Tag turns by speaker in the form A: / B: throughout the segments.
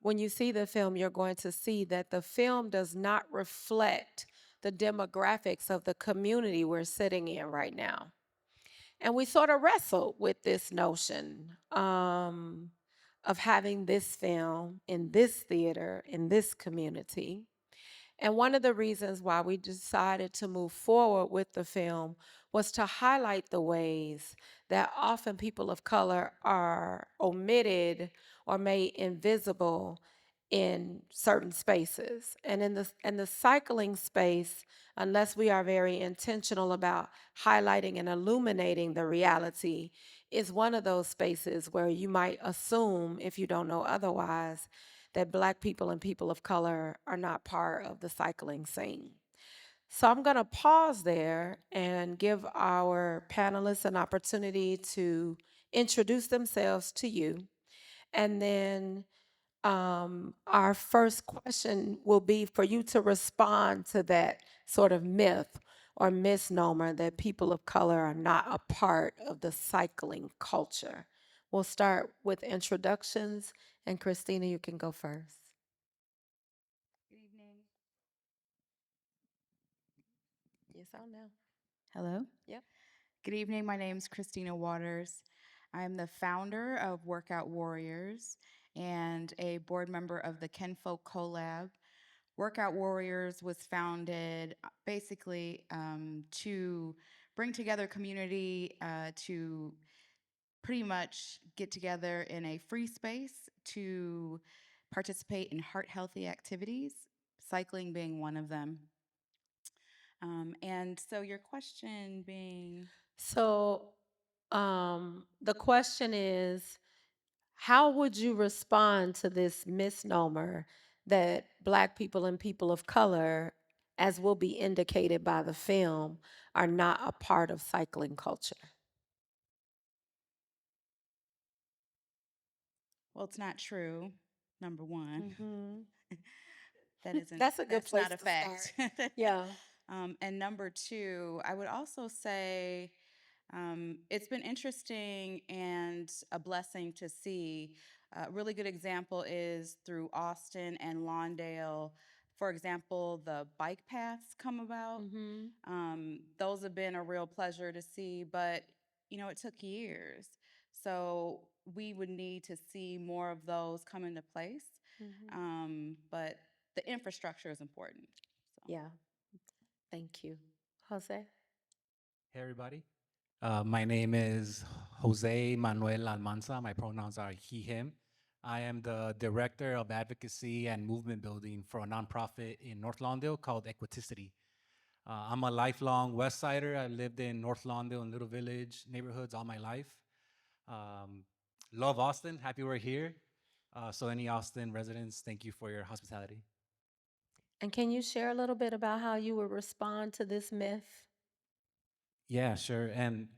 A: when you see the film, you're going to see that the film does not reflect the demographics of the community we're sitting in right now. And we sort of wrestled with this notion of having this film in this theater, in this community. And one of the reasons why we decided to move forward with the film was to highlight the ways that often people of color are omitted or made invisible in certain spaces. And in the cycling space, unless we are very intentional about highlighting and illuminating the reality, is one of those spaces where you might assume, if you don't know otherwise, that Black people and people of color are not part of the cycling scene. So I'm going to pause there and give our panelists an opportunity to introduce themselves to you. And then our first question will be for you to respond to that sort of myth or misnomer that people of color are not a part of the cycling culture. We'll start with introductions, and Christina, you can go first.
B: Good evening.
A: Yes, I know.
B: Hello.
A: Yep.
B: Good evening. My name is Christina Waters. I'm the founder of Workout Warriors and a board member of the Kinfolk Collab. Workout Warriors was founded basically to bring together community to pretty much get together in a free space to participate in heart healthy activities, cycling being one of them. And so your question being,
A: So the question is, how would you respond to this misnomer that Black people and people of color, as will be indicated by the film, are not a part of cycling culture?
B: well, it's not true, number one.
A: Hmm.
B: That isn't,
A: That's a good
B: that's
A: place
B: not a
A: to start.
B: fact.
A: Yeah.
B: And number two, I would also say it's been interesting and a blessing to see. A really good example is through Austin and Lawndale. For example, the bike paths come about.
A: Hmm.
B: Those have been a real pleasure to see, but it took years. So we would need to see more of those come into place.
A: Hmm.
B: But the infrastructure is important. So.
A: Yeah. Thank you. Jose?
C: Hey, everybody. My name is Jose Manuel Almanza. My pronouns are he, him. I am the Director of Advocacy and Movement Building for a nonprofit in North Lawndale called Equiticity. I'm a lifelong West Sider. I lived in North Lawndale and Little Village neighborhoods all my life. Um, love Austin. Happy we're here. So, any Austin residents, thank you for your hospitality.
A: And can you share a little bit about how you would respond to this myth?
C: Yeah, sure. And,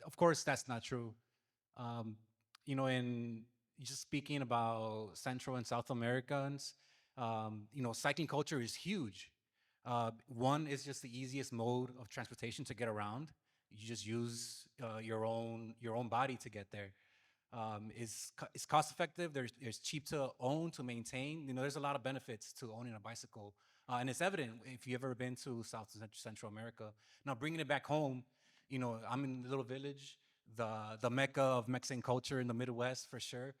C: of course, that's not true. Um, in just speaking about Central and South Americans, cycling culture is huge. One is just the easiest mode of transportation to get around. You just use your own body to get there. It's cost effective. There's cheap to own, to maintain. There's a lot of benefits to owning a bicycle, and it's evident if you've ever been to South and Central America. Now, bringing it back home, I'm in a little village, the mecca of Mexican culture in the Midwest for sure.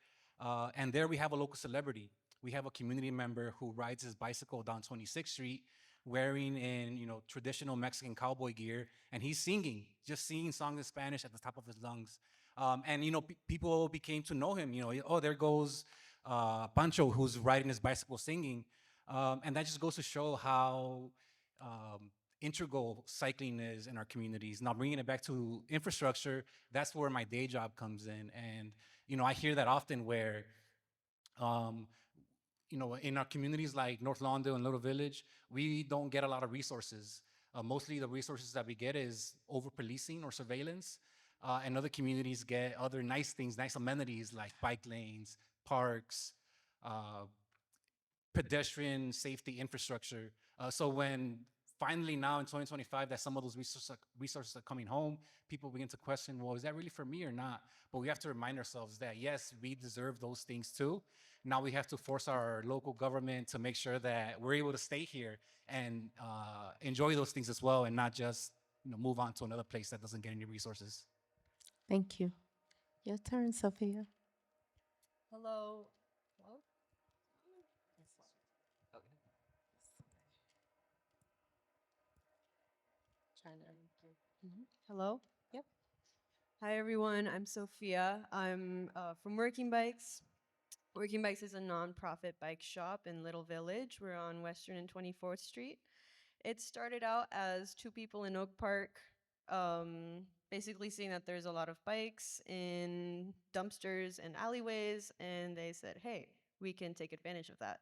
C: And there we have a local celebrity. We have a community member who rides his bicycle down 26th Street, wearing in traditional Mexican cowboy gear, and he's singing, just singing songs in Spanish at the top of his lungs. And people became to know him. Oh, there goes Pancho, who's riding his bicycle singing, and that just goes to show how integral cycling is in our communities. Now, bringing it back to infrastructure, that's where my day job comes in, and I hear that often where. Um, in our communities like North Lawndale and Little Village, we don't get a lot of resources. Mostly the resources that we get is over policing or surveillance. And other communities get other nice things, nice amenities like bike lanes, parks, uh, pedestrian safety infrastructure. So when finally now in 2025 that some of those resources are coming home, people begin to question, well, is that really for me or not? But we have to remind ourselves that yes, we deserve those things too. Now we have to force our local government to make sure that we're able to stay here and enjoy those things as well, and not just move on to another place that doesn't get any resources.
A: Thank you. Your turn, Sophia.
D: Hello. Hello?
A: Trying to.
D: Hello.
A: Yep.
D: Hi, everyone. I'm Sophia. I'm from Working Bikes. Working Bikes is a nonprofit bike shop in Little Village. We're on Western and 24th Street. It started out as two people in Oak Park, basically seeing that there's a lot of bikes in dumpsters and alleyways, and they said, hey, we can take advantage of that.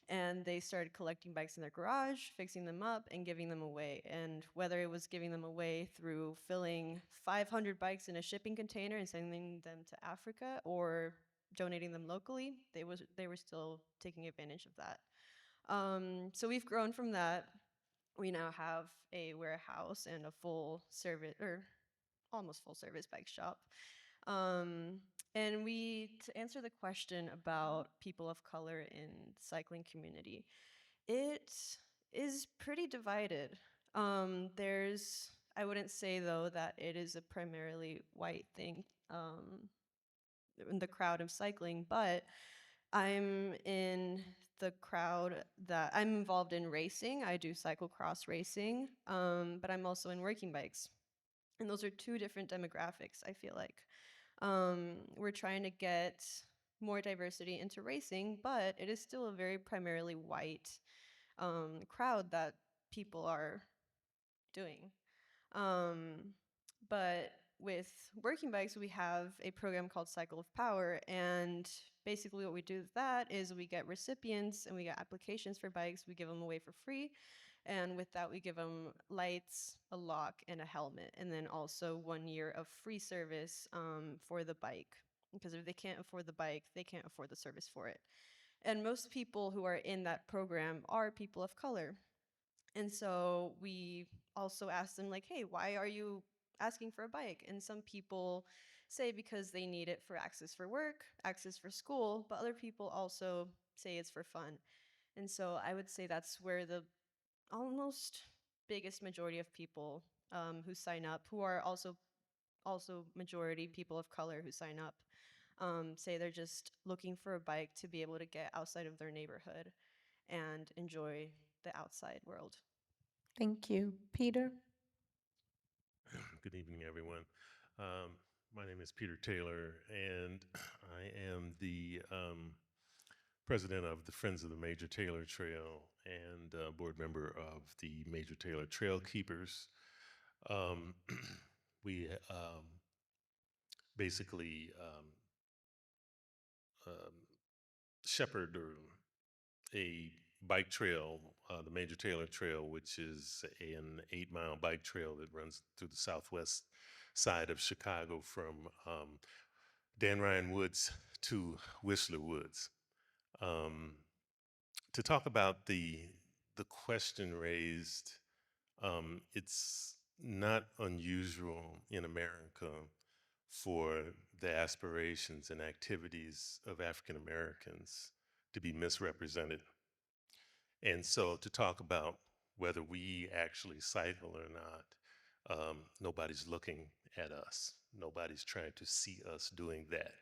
D: And they started collecting bikes in their garage, fixing them up, and giving them away. And whether it was giving them away through filling 500 bikes in a shipping container and sending them to Africa, or donating them locally, they were still taking advantage of that. So we've grown from that. We now have a warehouse and a full service, or almost full service bike shop. Um, and to answer the question about people of color in the cycling community, it is pretty divided. I wouldn't say though that it is a primarily white thing in the crowd of cycling, but I'm in the crowd that I'm involved in racing. I do cyclocross racing, but I'm also in working bikes. And those are two different demographics, I feel like. We're trying to get more diversity into racing, but it is still a very primarily white crowd that people are doing. Um, but with working bikes, we have a program called Cycle of Power. And basically, what we do with that is we get recipients and we get applications for bikes. We give them away for free. And with that, we give them lights, a lock, and a helmet. And then also 1 year of free service for the bike. Because if they can't afford the bike, they can't afford the service for it. And most people who are in that program are people of color. And so we also ask them, like, hey, why are you asking for a bike? And some people say because they need it for access for work, access for school, but other people also say it's for fun. And so I would say that's where the almost biggest majority of people who sign up, who are also majority people of color who sign up, say they're just looking for a bike to be able to get outside of their neighborhood and enjoy the outside world.
A: Thank you. Peter?
E: Good evening, everyone. Um, my name is Peter Taylor, and I am the president of the Friends of the Major Taylor Trail and board member of the Major Taylor Trail Keepers. Um, we basically um, shepherd or a bike trail, the Major Taylor Trail, which is an 8-mile bike trail that runs through the southwest side of Chicago from Dan Ryan Woods to Whistler Woods. Um, to talk about the question raised, it's not unusual in America for the aspirations and activities of African Americans to be misrepresented. And so to talk about whether we actually cycle or not, nobody's looking at us. Nobody's trying to see us doing that.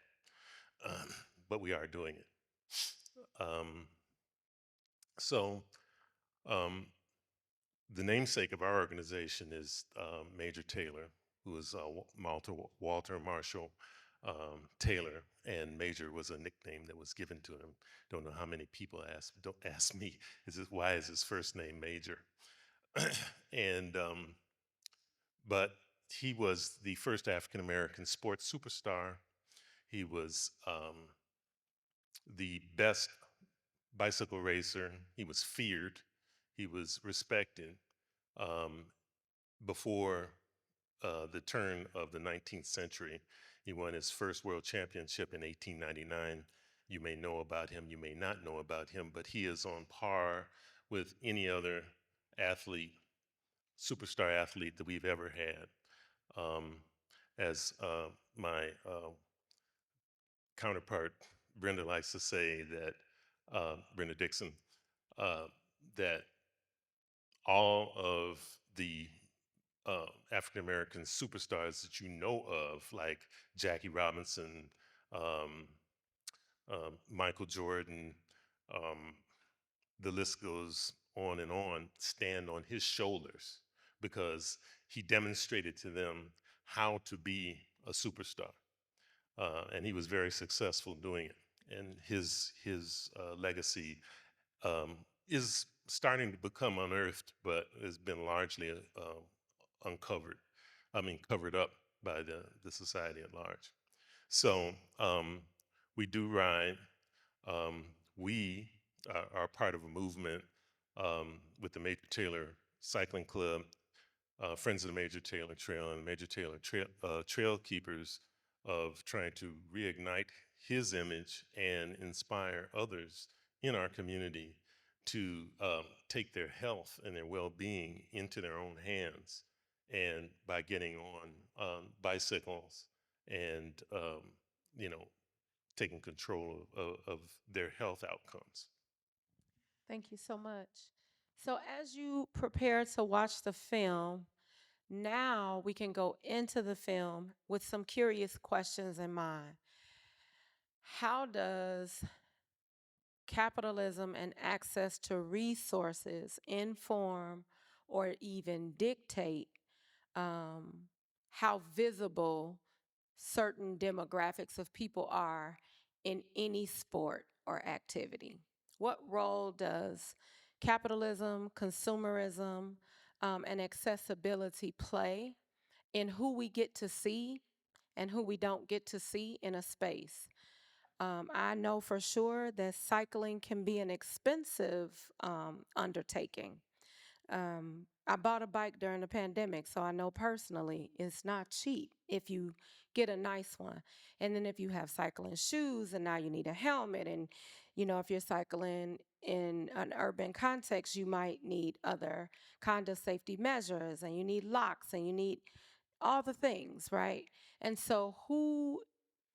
E: Um, but we are doing it. Um, so um, the namesake of our organization is Major Taylor, who is Walter Marshall Taylor, and Major was a nickname that was given to him. Don't know how many people don't ask me, why is his first name Major? and but he was the first African American sports superstar. He was the best bicycle racer. He was feared. He was respected. Um, before the turn of the 19th century, he won his first world championship in 1899. You may know about him, you may not know about him, but he is on par with any other athlete, superstar athlete that we've ever had. As my counterpart Brenda likes to say that Brenda Dixon, uh, that all of the African American superstars that you know of, like Jackie Robinson, um, Michael Jordan, um, the list goes on, stand on his shoulders because he demonstrated to them how to be a superstar. And he was very successful doing it. And his legacy is starting to become unearthed, but has been largely uncovered. I mean, covered up by the society at large. So we do ride. Um, we are part of a movement with the Major Taylor Cycling Club, Friends of the Major Taylor Trail, and Major Taylor Trail Keepers of trying to reignite his image and inspire others in our community to take their health and their well-being into their own hands, and by getting on bicycles and you know taking control of their health outcomes.
A: Thank you so much. So, as you prepare to watch the film, now we can go into the film with some curious questions in mind. How does capitalism and access to resources inform or even dictate um, how visible certain demographics of people are in any sport or activity? What role does capitalism, consumerism, and accessibility play in who we get to see and who we don't get to see in a space? I know for sure that cycling can be an expensive undertaking. I bought a bike during the pandemic, so I know personally it's not cheap if you get a nice one. And then if you have cycling shoes and now you need a helmet, and if you're cycling in an urban context, you might need other kind of safety measures, and you need locks, and you need all the things, right? And so who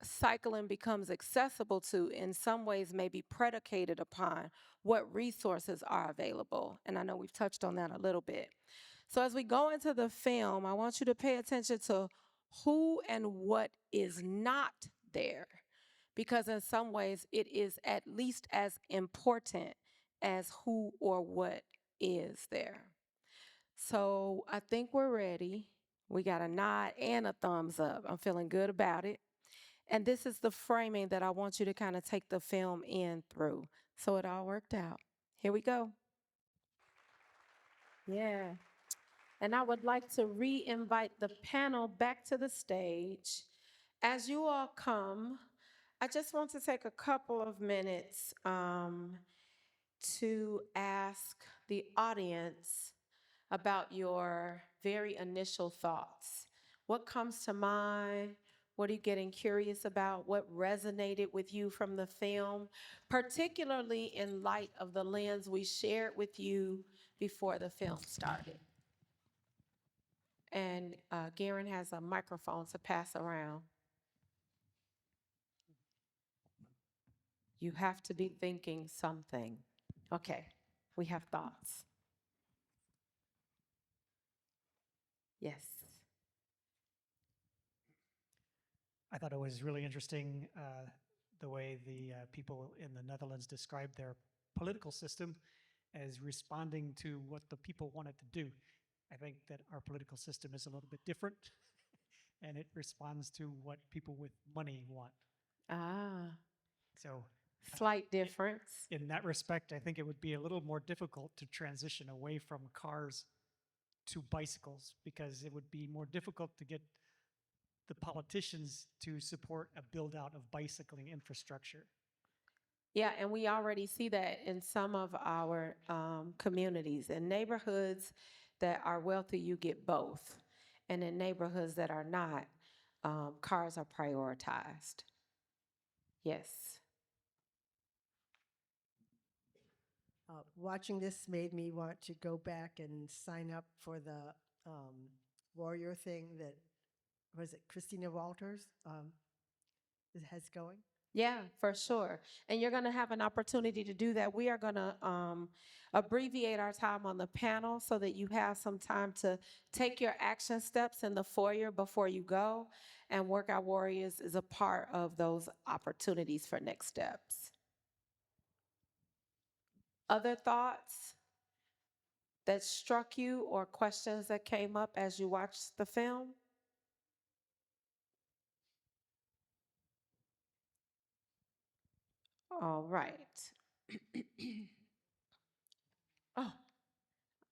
A: cycling becomes accessible to in some ways may be predicated upon what resources are available. And I know we've touched on that a little bit. So as we go into the film, I want you to pay attention to who and what is not there, because in some ways it is at least as important as who or what is there. So I think we're ready. We got a nod and a thumbs up. I'm feeling good about it. And this is the framing that I want you to kind of take the film in through. So it all worked out. Here we go. Yeah. And I would like to re-invite the panel back to the stage. As you all come, I just want to take a couple of minutes to ask the audience about your very initial thoughts. What comes to mind? What are you getting curious about? What resonated with you from the film, particularly in light of the lens we shared with you before the film started? And Kehrein has a microphone to pass around. You have to be thinking something. Okay, we have thoughts. Yes.
F: I thought it was really interesting the way the people in the Netherlands described their political system as responding to what the people wanted to do. I think that our political system is a little bit different, and it responds to what people with money want.
A: Ah,
F: So,
A: slight difference.
F: in that respect, I think it would be a little more difficult to transition away from cars to bicycles because it would be more difficult to get the politicians to support a build out of bicycling infrastructure.
A: Yeah, and we already see that in some of our communities. In neighborhoods that are wealthy, you get both. And in neighborhoods that are not, cars are prioritized. Yes.
G: Watching this made me want to go back and sign up for the um, warrior thing that was it Christina Walters has going.
A: Yeah, for sure. And you're going to have an opportunity to do that. We are going to abbreviate our time on the panel so that you have some time to take your action steps in the foyer before you go. And Workout Warriors is a part of those opportunities for next steps. Other thoughts that struck you or questions that came up as you watched the film? All right. Oh,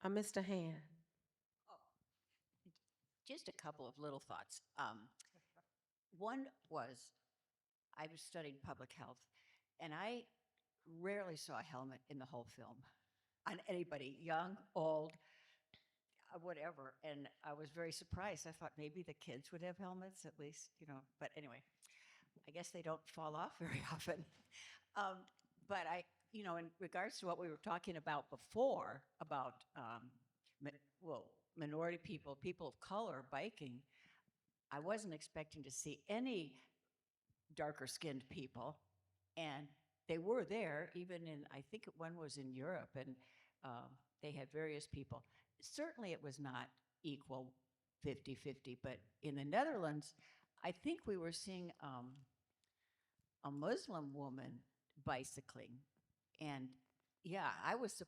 A: I missed a hand.
H: Just a couple of little thoughts. One was I was studying public health, and I rarely saw a helmet in the whole film on anybody, young, old, whatever. And I was very surprised. I thought maybe the kids would have helmets at least, you know. But anyway, I guess they don't fall off very often. Um, but in regards to what we were talking about before about minority people, people of color biking, I wasn't expecting to see any darker skinned people. And they were there, even in, I think one was in Europe, and they had various people. Certainly it was not equal 50-50, but in the Netherlands, I think we were seeing a Muslim woman bicycling. And yeah, I was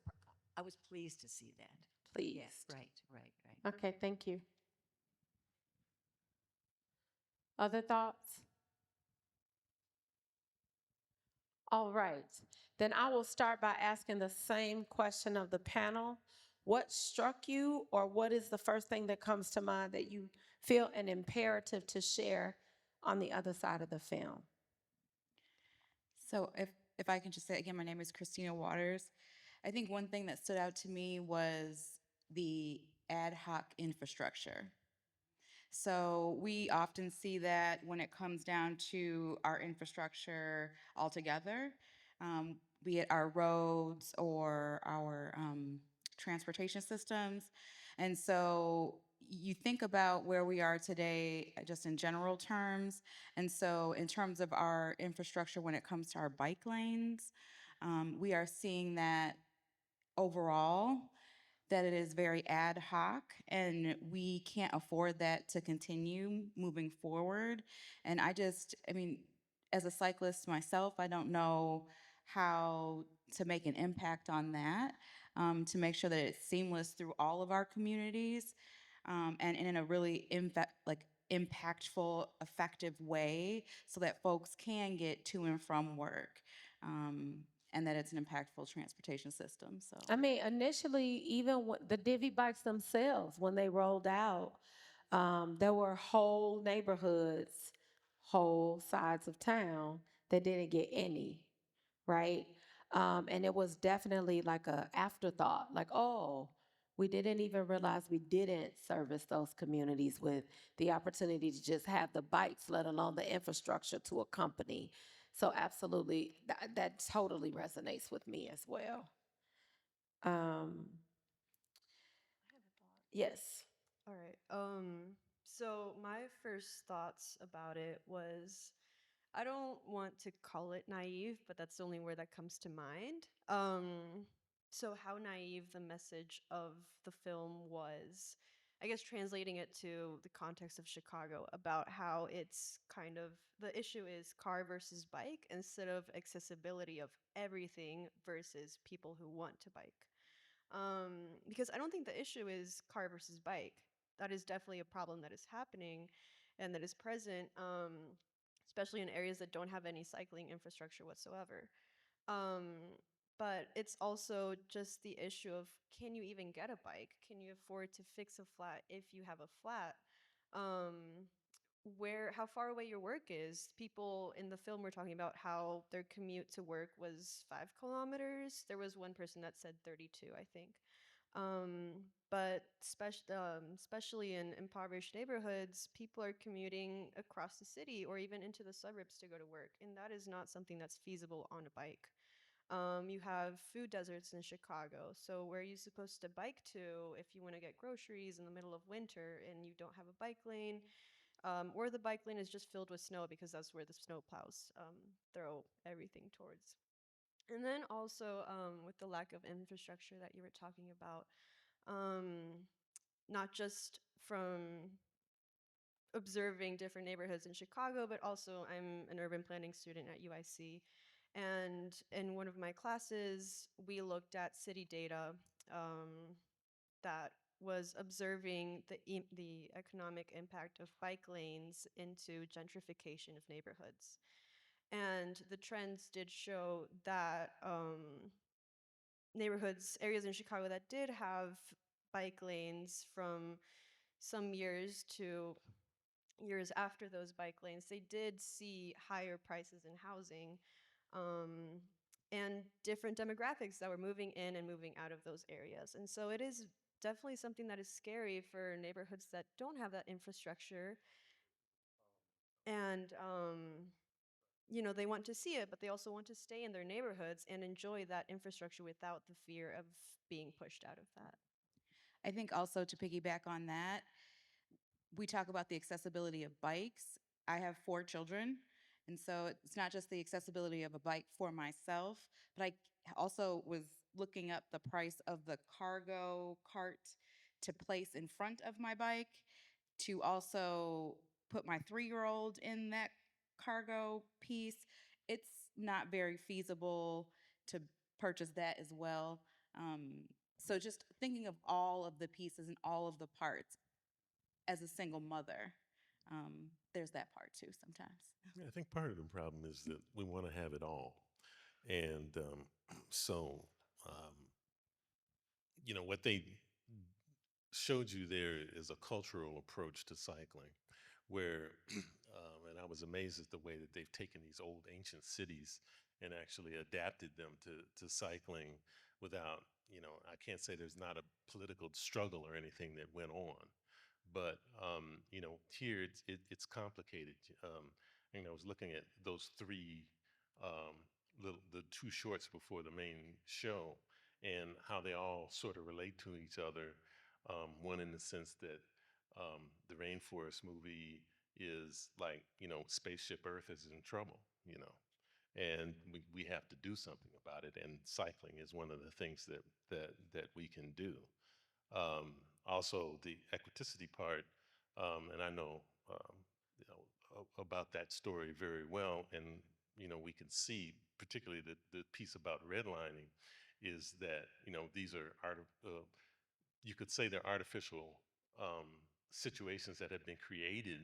H: pleased to see that.
A: Please.
H: Yeah, right.
A: Okay, thank you. Other thoughts? All right. Then I will start by asking the same question of the panel. What struck you, or what is the first thing that comes to mind that you feel an imperative to share on the other side of the film?
B: So if I can just say again, my name is Christina Waters. I think one thing that stood out to me was the ad hoc infrastructure. So we often see that when it comes down to our infrastructure altogether, be it our roads or our transportation systems. And so you think about where we are today, just in general terms. And so, in terms of our infrastructure, when it comes to our bike lanes, we are seeing that overall that it is very ad hoc, and we can't afford that to continue moving forward. And I mean, as a cyclist myself, I don't know how to make an impact on that, to make sure that it's seamless through all of our communities, and in a really impactful, effective way so that folks can get to and from work. Um, and that it's an impactful transportation system. So
A: I mean, initially, even the Divvy bikes themselves, when they rolled out, there were whole neighborhoods, whole sides of town that didn't get any, right? And it was definitely like a afterthought, like, oh, we didn't even realize we didn't service those communities with the opportunity to just have the bikes, let alone the infrastructure to accompany. So absolutely, that totally resonates with me as well. Um, yes.
D: All right. So my first thoughts about it was I don't want to call it naive, but that's the only word that comes to mind. So how naive the message of the film was, I guess translating it to the context of Chicago about how it's kind of the issue is car versus bike instead of accessibility of everything versus people who want to bike. Because I don't think the issue is car versus bike. That is definitely a problem that is happening and that is present, especially in areas that don't have any cycling infrastructure whatsoever. Um, but it's also just the issue of can you even get a bike? Can you afford to fix a flat if you have a flat? Um, how far away your work is. People in the film were talking about how their commute to work was 5 kilometers. There was one person that said 32, I think. But especially in impoverished neighborhoods, people are commuting across the city or even into the suburbs to go to work, and that is not something that's feasible on a bike. You have food deserts in Chicago. So where are you supposed to bike to if you want to get groceries in the middle of winter and you don't have a bike lane? Or the bike lane is just filled with snow because that's where the snow plows throw everything towards. And then also with the lack of infrastructure that you were talking about, not just from observing different neighborhoods in Chicago, but also I'm an urban planning student at UIC. And in one of my classes, we looked at city data that was observing the economic impact of bike lanes into gentrification of neighborhoods. And the trends did show that neighborhoods, areas in Chicago that did have bike lanes from some years to years after those bike lanes, they did see higher prices in housing um, and different demographics that were moving in and moving out of those areas. And so it is definitely something that is scary for neighborhoods that don't have that infrastructure. And, they want to see it, but they also want to stay in their neighborhoods and enjoy that infrastructure without the fear of being pushed out of that.
B: I think also to piggyback on that, we talk about the accessibility of bikes. I have 4 children, and so it's not just the accessibility of a bike for myself, but I also was looking up the price of the cargo cart to place in front of my bike, to also put my 3-year-old in that cargo piece. It's not very feasible to purchase that as well. So just thinking of all of the pieces and all of the parts as a single mother. There's that part too sometimes.
E: Yeah, I think part of the problem is that we want to have it all. And so, um, what they showed you there is a cultural approach to cycling, where, and I was amazed at the way that they've taken these old ancient cities and actually adapted them to cycling without, I can't say there's not a political struggle or anything that went on, but, here it's complicated. I was looking at those three, the two shorts before the main show and how they all sort of relate to each other. One in the sense that the rainforest movie is like, Spaceship Earth is in trouble, and we have to do something about it. And cycling is one of the things that we can do. Also, the equiticity part, and I know, about that story very well. And, we can see, particularly the piece about redlining, is that, these are you could say they're artificial situations that have been created.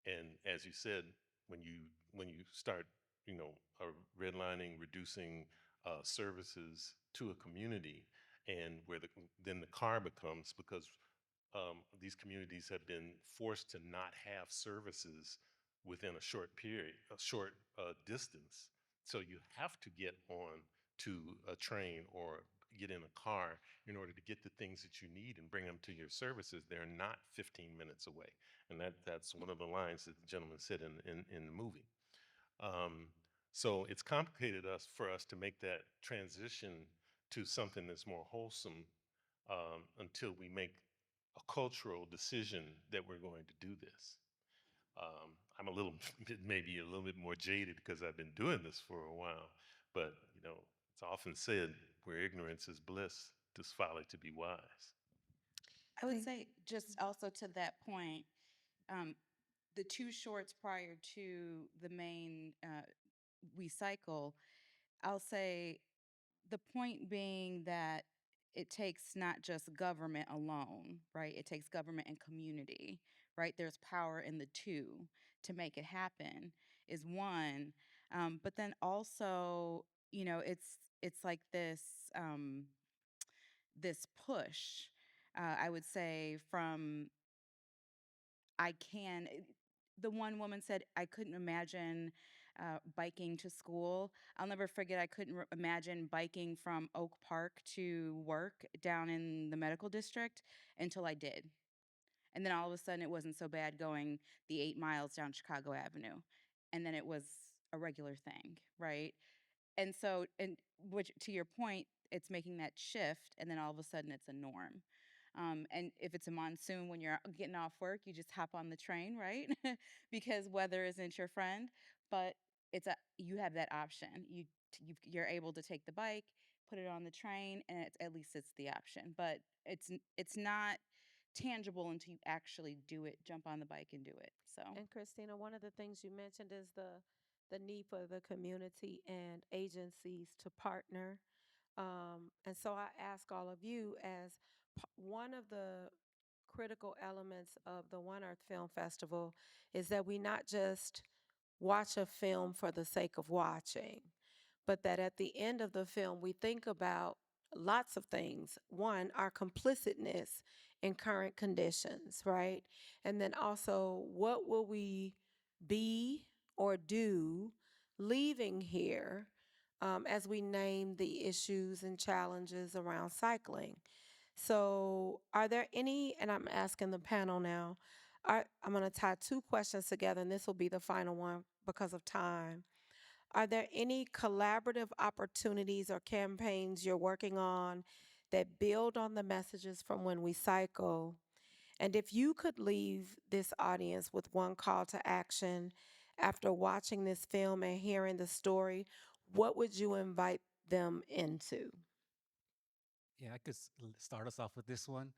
E: And as you said, when you start, redlining, reducing services to a community, and where then the car becomes, because these communities have been forced to not have services within a short period, a short distance. So you have to get on to a train or get in a car in order to get the things that you need and bring them to your services. They're not 15 minutes away. And that's one of the lines that the gentleman said in the movie. Um, so it's complicated for us to make that transition to something that's more wholesome, until we make a cultural decision that we're going to do this. I'm a little bit, maybe a little bit more jaded because I've been doing this for a while, but it's often said, where ignorance is bliss, 'tis folly to be wise.
B: I would say just also to that point, um, the 2 shorts prior to the main We Cycle, I'll say the point being that it takes not just government alone, right? It takes government and community, right? There's power in the two to make it happen, is one. But then also, it's like this push. I would say from I can. The one woman said, I couldn't imagine biking to school. I'll never forget, I couldn't imagine biking from Oak Park to work down in the medical district until I did. And then all of a sudden, it wasn't so bad going the 8 miles down Chicago Avenue. And then it was a regular thing, right? And so, and which to your point, it's making that shift, and then all of a sudden it's a norm. And if it's a monsoon when you're getting off work, you just hop on the train, right? Because weather isn't your friend. But you have that option. You're able to take the bike, put it on the train, and at least it's the option. But it's not tangible until you actually do it, jump on the bike and do it. So
A: And Christina, one of the things you mentioned is the need for the community and agencies to partner. And so I ask all of you, as one of the critical elements of the One Earth Film Festival is that we not just watch a film for the sake of watching, but that at the end of the film, we think about lots of things. One, our complicitness in current conditions, right? And then also, what will we be or do leaving here as we name the issues and challenges around cycling? So, are there any, and I'm asking the panel now, I'm going to tie two questions together, and this will be the final one because of time. Are there any collaborative opportunities or campaigns you're working on that build on the messages from When We Cycle? And if you could leave this audience with one call to action after watching this film and hearing the story, what would you invite them into?
C: Yeah, I could start us off with this one.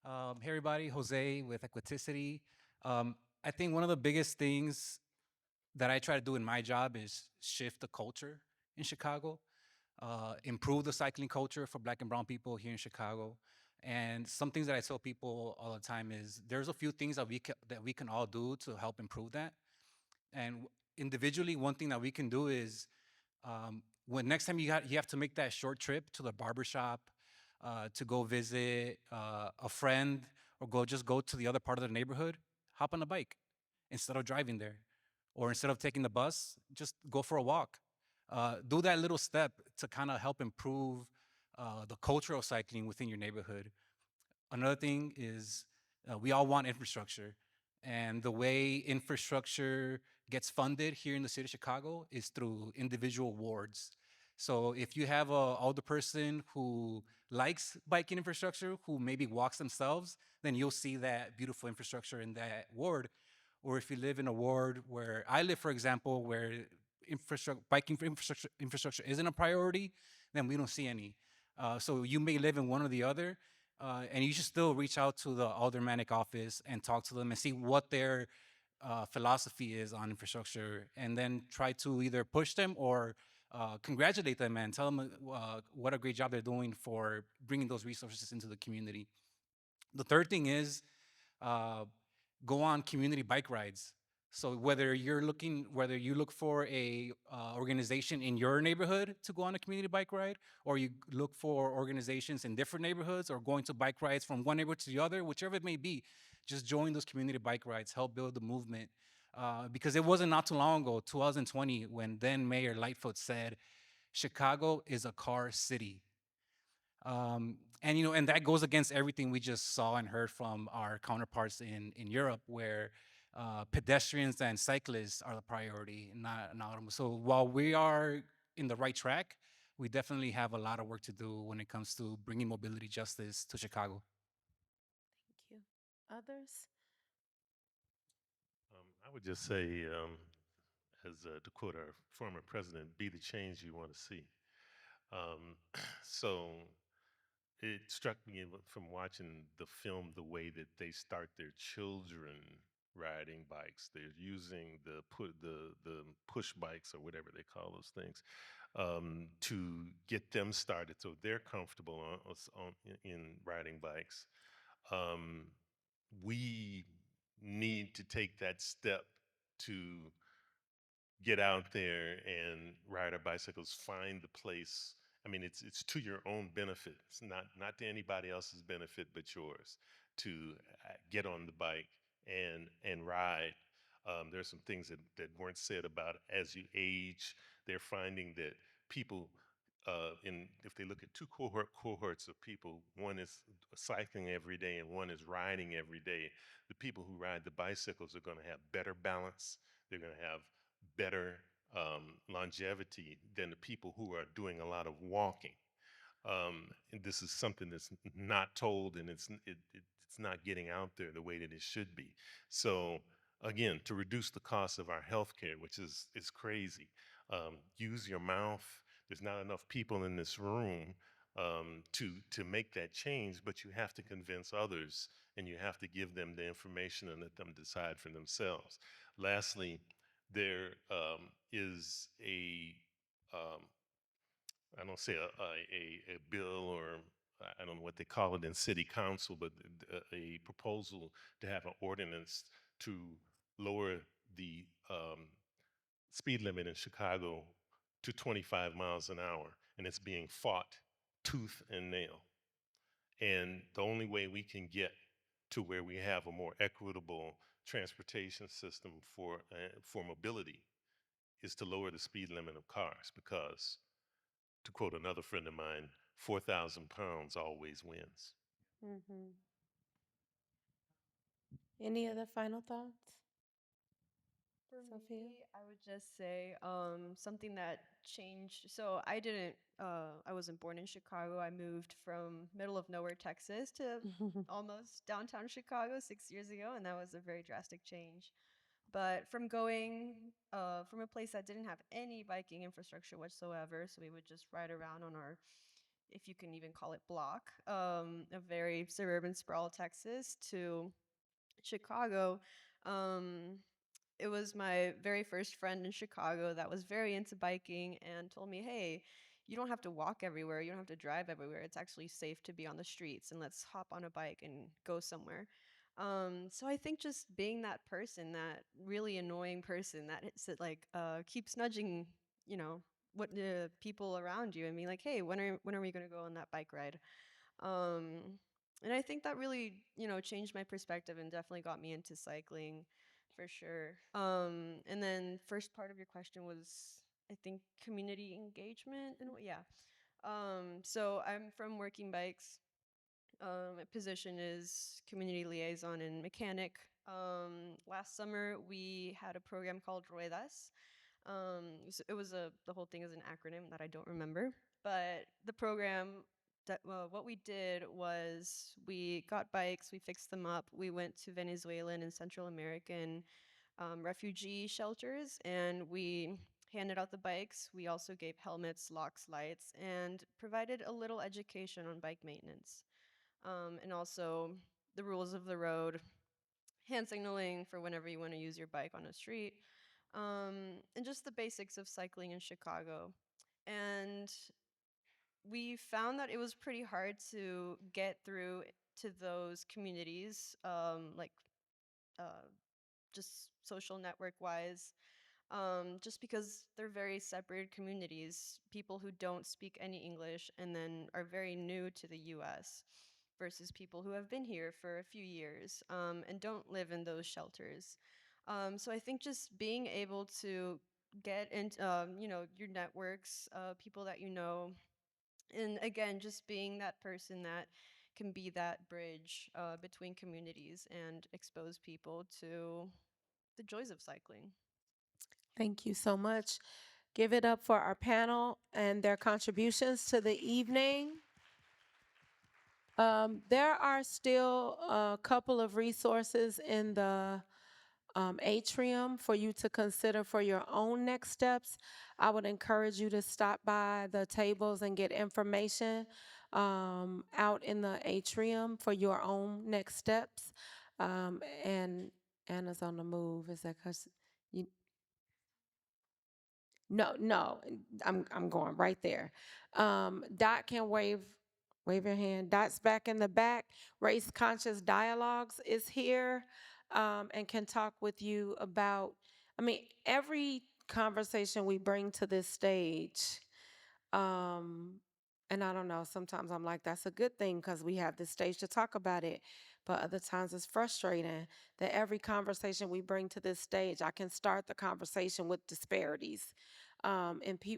C: Hey, everybody, Jose with Equiticity. Um, I think one of the biggest things that I try to do in my job is shift the culture in Chicago, improve the cycling culture for Black and Brown people here in Chicago. And some things that I tell people all the time is there's a few things that we can all do to help improve that. And individually, one thing that we can do is when next time you have to make that short trip to the barbershop to go visit a friend or go to the other part of the neighborhood, hop on a bike instead of driving there. Or instead of taking the bus, just go for a walk. Do that little step to kind of help improve the culture of cycling within your neighborhood. Another thing is we all want infrastructure. And the way infrastructure gets funded here in the city of Chicago is through individual wards. So if you have a older person who likes biking infrastructure, who maybe walks themselves, then you'll see that beautiful infrastructure in that ward. Or if you live in a ward where I live, for example, where biking infrastructure isn't a priority, then we don't see any. So you may live in one or the other, and you should still reach out to the aldermanic office and talk to them and see what their philosophy is on infrastructure, and then try to either push them or congratulate them and tell them what a great job they're doing for bringing those resources into the community. The third thing is uh, go on community bike rides. So whether you look for a organization in your neighborhood to go on a community bike ride, or you look for organizations in different neighborhoods, or going to bike rides from one neighborhood to the other, whichever it may be, just join those community bike rides, help build the movement. Because it wasn't not too long ago, 2020, when then Mayor Lightfoot said, Chicago is a car city. And that goes against everything we just saw and heard from our counterparts in Europe, where pedestrians and cyclists are the priority, not automobiles. So while we are in the right track, we definitely have a lot of work to do when it comes to bringing mobility justice to Chicago.
A: Thank you. Others?
E: I would just say, to quote our former president, be the change you want to see. Um, so it struck me from watching the film the way that they start their children riding bikes. They're using the push bikes or whatever they call those things to get them started so they're comfortable in riding bikes. Um, we need to take that step to get out there and ride our bicycles, find the place. I mean, it's to your own benefit. It's not to anybody else's benefit but yours to get on the bike and ride. There's some things that weren't said about as you age. They're finding that people if they look at two cohorts of people, one is cycling every day and one is riding every day. The people who ride the bicycles are going to have better balance. They're going to have better longevity than the people who are doing a lot of walking. And this is something that's not told, and it's not getting out there the way that it should be. So again, to reduce the cost of our healthcare, which is crazy, use your mouth. There's not enough people in this room to make that change, but you have to convince others, and you have to give them the information and let them decide for themselves. Lastly, there is a um, I don't say a bill, or I don't know what they call it in city council, but a proposal to have an ordinance to lower the speed limit in Chicago to 25 miles an hour. And it's being fought tooth and nail. And the only way we can get to where we have a more equitable transportation system for mobility is to lower the speed limit of cars, because to quote another friend of mine, 4,000 pounds always wins.
A: Hmm. Any other final thoughts,
D: For
A: Sophia?
D: me, I would just say something that changed. So I wasn't born in Chicago. I moved from middle of nowhere, Texas to almost downtown Chicago 6 years ago, and that was a very drastic change. But from going from a place that didn't have any biking infrastructure whatsoever, so we would just ride around on our, if you can even call it block, a very suburban sprawl, Texas, to Chicago. Um, it was my very first friend in Chicago that was very into biking and told me, hey, you don't have to walk everywhere. You don't have to drive everywhere. It's actually safe to be on the streets, and let's hop on a bike and go somewhere. So I think just being that person, that really annoying person that keeps nudging, you know, what the people around you and being like, hey, when are we going to go on that bike ride? Um, and I think that really, changed my perspective and definitely got me into cycling for sure. And then first part of your question was, I think, community engagement and yeah. So I'm from Working Bikes. My position is community liaison and mechanic. Last summer we had a program called Ruedas. The whole thing is an acronym that I don't remember, but the program that what we did was we got bikes, we fixed them up, we went to Venezuelan and Central American refugee shelters, and we handed out the bikes. We also gave helmets, locks, lights, and provided a little education on bike maintenance, and also the rules of the road, hand signaling for whenever you want to use your bike on a street, and just the basics of cycling in Chicago. And we found that it was pretty hard to get through to those communities, uh, just social network wise, just because they're very separated communities, people who don't speak any English and then are very new to the US versus people who have been here for a few years, and don't live in those shelters. So I think just being able to get into, your networks, people that you know, and again, just being that person that can be that bridge between communities and expose people to the joys of cycling.
A: Thank you so much. Give it up for our panel and their contributions to the evening. There are still a couple of resources in the atrium for you to consider for your own next steps. I would encourage you to stop by the tables and get information out in the atrium for your own next steps. And Anna's on the move. Is that because you? No, no, I'm going right there. Dot can wave your hand. Dot's back in the back. Race Conscious Dialogues is here, and can talk with you about. I mean, every conversation we bring to this stage, um, and I don't know, sometimes I'm like, that's a good thing because we have this stage to talk about it. But other times it's frustrating that every conversation we bring to this stage, I can start the conversation with disparities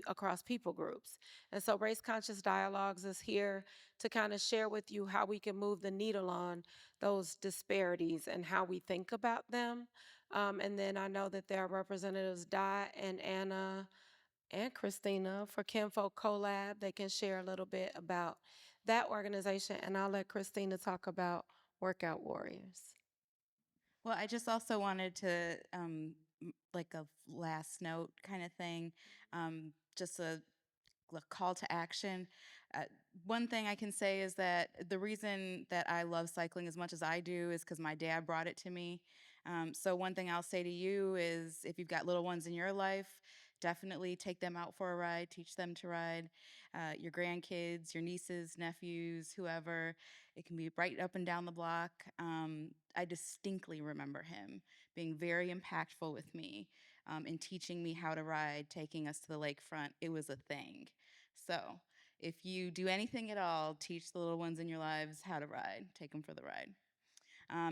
A: across people groups. And so Race Conscious Dialogues is here to kind of share with you how we can move the needle on those disparities and how we think about them. And then I know that there are representatives Dot and Anna and Christina for Kinfolk Collab. They can share a little bit about that organization, and I'll let Christina talk about Workout Warriors.
B: Well, I just also wanted to, like a last note kind of thing, just a call to action. Uh, One thing I can say is that the reason that I love cycling as much as I do is because my dad brought it to me. So, one thing I'll say to you is if you've got little ones in your life, definitely take them out for a ride, teach them to ride. Your grandkids, your nieces, nephews, whoever. It can be right up and down the block. I distinctly remember him being very impactful with me in teaching me how to ride, taking us to the lakefront. It was a thing. So, if you do anything at all, teach the little ones in your lives how to ride, take them for the ride.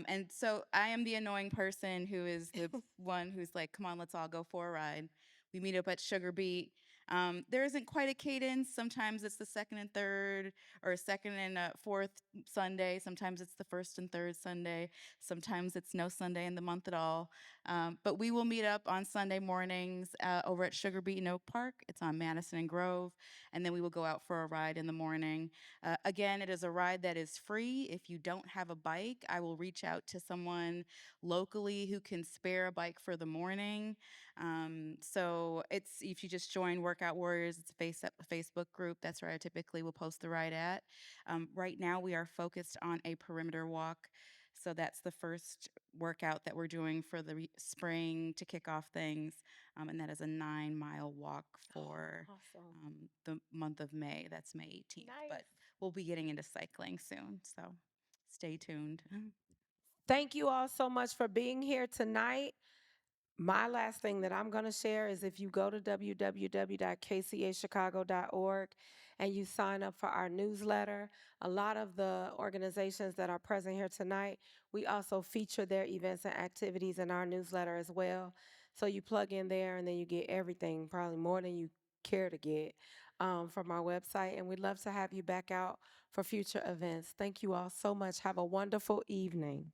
B: And so I am the annoying person who is the one who's like, come on, let's all go for a ride. We meet up at Sugar Beet. There isn't quite a cadence. Sometimes it's the second and third, or second and fourth Sunday. Sometimes it's the first and third Sunday. Sometimes it's no Sunday in the month at all. But we will meet up on Sunday mornings over at Sugar Beet in Oak Park. It's on Madison and Grove. And then we will go out for a ride in the morning. Again, it is a ride that is free. If you don't have a bike, I will reach out to someone locally who can spare a bike for the morning. So it's if you just join Workout Warriors, it's a Facebook group. That's where I typically will post the ride at. Right now, we are focused on a perimeter walk. So that's the first workout that we're doing for the spring to kick off things. And that is a 9-mile walk for
A: Awesome.
B: the month of May. That's May 18th. But
A: Nice.
B: we'll be getting into cycling soon. So stay tuned.
A: Thank you all so much for being here tonight. My last thing that I'm going to share is if you go to www.kcachicago.org and you sign up for our newsletter, a lot of the organizations that are present here tonight, we also feature their events and activities in our newsletter as well. So you plug in there and then you get everything, probably more than you care to get from our website. And we'd love to have you back out for future events. Thank you all so much. Have a wonderful evening.